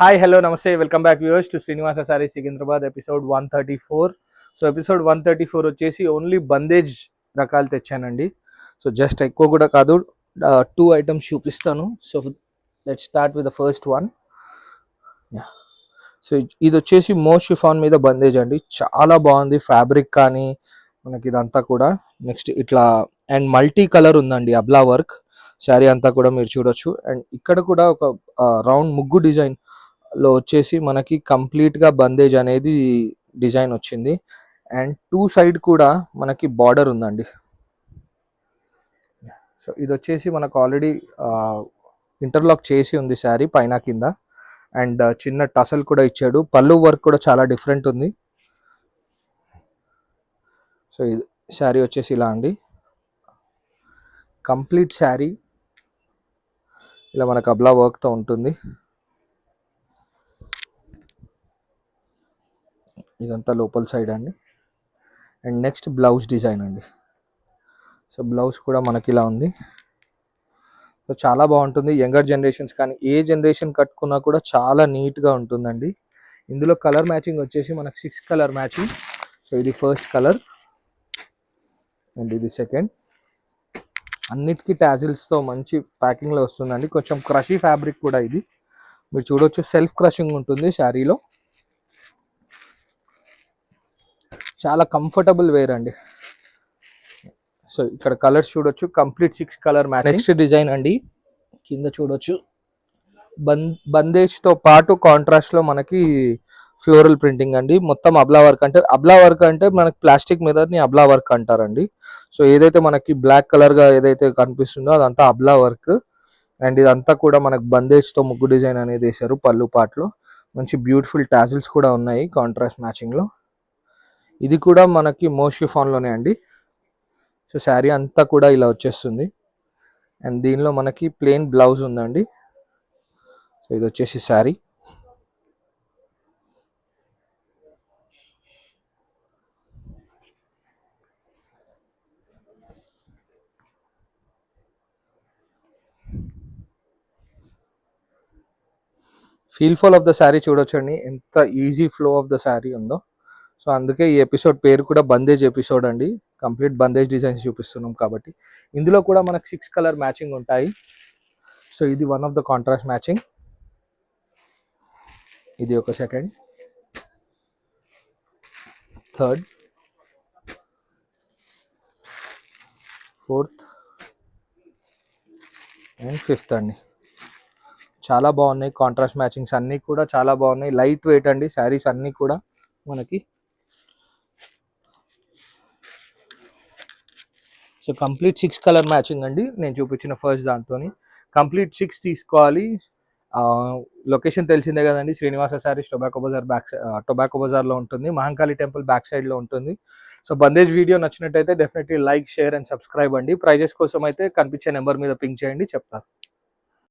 Hi hello నమస్తే welcome back viewers to Srinivasa saris Secunderabad episode 134. So episode 134 వచ్చేసి only bandhej రకాలు తెచ్చానండి. So just ఎక్కువ కూడా కాదు, 2 ఐటమ్స్ చూపిస్తాను. So let's start with the first one. So ఇది వచ్చేసి మో షిఫాన్ మీద బందేజ్ అండి, చాలా బాగుంది ఫ్యాబ్రిక్ కానీ మనకి ఇదంతా కూడా. నెక్స్ట్ ఇట్లా అండ్ మల్టీ కలర్ ఉందండి, అబ్లా వర్క్ శారీ అంతా కూడా మీరు చూడొచ్చు. అండ్ ఇక్కడ కూడా ఒక రౌండ్ ముగ్గు డిజైన్ లో వచ్చేసి మనకి కంప్లీట్ గా బందేజ్ అనేది డిజైన్ వచ్చింది. అండ్ 2 సైడ్ కూడా మనకి బార్డర్ ఉందండి. సో ఇది వచ్చేసి మనకు ఆల్రెడీ ఇంటర్లాక్ చేసి ఉంది శారీ పైన కింద. అండ్ చిన్న టసల్ కూడా ఇచ్చాడు. పళ్ళు వర్క్ కూడా చాలా డిఫరెంట్ ఉంది. సో ఇది శారీ వచ్చేసి ఇలా అండి, కంప్లీట్ శారీ ఇలా మనకు అబ్లా వర్క్తో ఉంటుంది. ఇదంతా లోపల సైడ్ అండి. అండ్ నెక్స్ట్ బ్లౌజ్ డిజైన్ అండి. సో బ్లౌజ్ కూడా మనకి ఇలా ఉంది. సో చాలా బాగుంటుంది. యంగర్ జనరేషన్స్ కానీ ఏ జనరేషన్ కట్టుకున్నా కూడా చాలా నీట్గా ఉంటుందండి. ఇందులో కలర్ మ్యాచింగ్ వచ్చేసి మనకు 6 కలర్ మ్యాచింగ్. సో ఇది ఫస్ట్ కలర్ అండ్ ఇది సెకండ్. అన్నిటికీ టాజిల్స్తో మంచి ప్యాకింగ్లో వస్తుందండి. కొంచెం క్రషీ ఫ్యాబ్రిక్ కూడా ఇది మీరు చూడొచ్చు. సెల్ఫ్ క్రషింగ్ ఉంటుంది శారీలో. చాలా కంఫర్టబుల్ వేర్ అండి. సో ఇక్కడ కలర్స్ చూడొచ్చు, complete 6 colour match. Next design అండి, కింద చూడొచ్చు బందేజ్తో పాటు కాంట్రాస్ట్లో మనకి ఫ్లోరల్ ప్రింటింగ్ అండి. మొత్తం అబ్లా వర్క్ అంటే మనకి ప్లాస్టిక్ మిర్రర్ని అబ్లా వర్క్ అంటారండి. సో ఏదైతే మనకి బ్లాక్ కలర్గా ఏదైతే కనిపిస్తుందో అదంతా అబ్లా వర్క్. అండ్ ఇదంతా కూడా మనకు బందేజ్తో ముగ్గు డిజైన్ అనేది వేశారు. పళ్ళు పాటలో మంచి బ్యూటిఫుల్ టాజిల్స్ కూడా ఉన్నాయి కాంట్రాస్ట్ మ్యాచింగ్లో. ఇది కూడా మనకి మో షిఫాన్లోనే అండి. సో శారీ అంతా కూడా ఇలా వచ్చేస్తుంది. అండ్ దీనిలో మనకి ప్లెయిన్ బ్లౌజ్ ఉందండి. సో ఇది వచ్చేసి sari. Feel of the sari చూడొచ్చండి, ఎంత easy flow of the sari ఉందో. సో అందుకే ఈ ఎపిసోడ్ పేరు కూడా బందేజ్ ఎపిసోడ్ అండి. కంప్లీట్ బందేజ్ డిజైన్స్ చూపిస్తున్నాం కాబట్టి. ఇందులో కూడా మనకు 6 కలర్ మ్యాచింగ్ ఉంటాయి. సో ఇది one of the contrast matching. ఇది ఒక second, third, fourth and fifth అండి. చాలా బాగున్నాయి కాంట్రాస్ట్ మ్యాచింగ్స్ అన్నీ కూడా చాలా బాగున్నాయి. లైట్ వెయిట్ అండి శారీస్ అన్నీ కూడా మనకి. సో కంప్లీట్ 6 కలర్ మ్యాచింగ్ అండి. నేను చూపించిన ఫస్ట్ దాంతో కంప్లీట్ 6 తీసుకోవాలి. లొకేషన్ తెలిసిందే కదండి, శ్రీనివాస సారీస్ టొబాకో బజార్లో ఉంటుంది. మహంకాళి టెంపుల్ బ్యాక్ సైడ్లో ఉంటుంది. సో బందేజ్ వీడియో నచ్చినట్టయితే definitely like, share and subscribe అండి. ప్రైజెస్ కోసం అయితే కనిపించే నెంబర్ మీద పింక్ చేయండి, చెప్తాను.